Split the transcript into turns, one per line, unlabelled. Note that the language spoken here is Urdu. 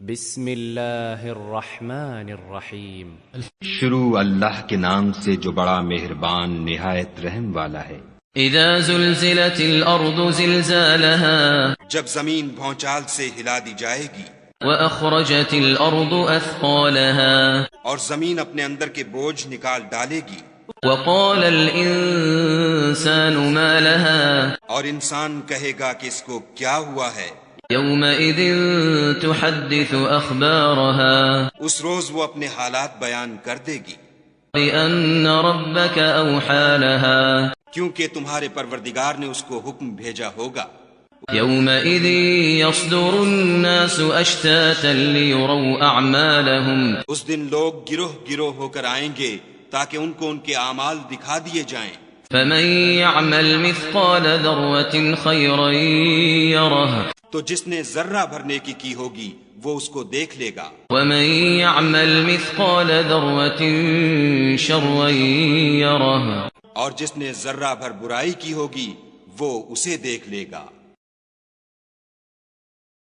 بسم اللہ الرحمن الرحیم
شروع اللہ کے نام سے جو بڑا مہربان نہایت رحم والا ہے۔
اذا زلزلت الارض زلزالها
جب زمین بھونچال سے ہلا دی جائے گی،
واخرجت الارض اثقالها
اور زمین اپنے اندر کے بوجھ نکال ڈالے گی،
وقال الانسان ما لها
اور انسان کہے گا کہ اس کو کیا ہوا ہے۔
يومئذ تحدث اخبارها
اس روز وہ اپنے حالات بیان کر دے گی،
بأن ربك اوحى لها
کیونکہ تمہارے پروردگار نے اس کو حکم بھیجا ہوگا۔
يومئذ يصدر الناس اشتاتا ليروا اعمالهم
اس دن لوگ گروہ گروہ ہو کر آئیں گے تاکہ ان کو ان کے اعمال دکھا دیے جائیں۔
فمن يعمل مثقال ذرة خيرا يره
تو جس نے ذرہ بھر نیکی کی ہوگی وہ اس کو دیکھ لے گا،
ومن يعمل مثقال ذرة شرا يره
اور جس نے ذرہ بھر برائی کی ہوگی وہ اسے دیکھ لے گا۔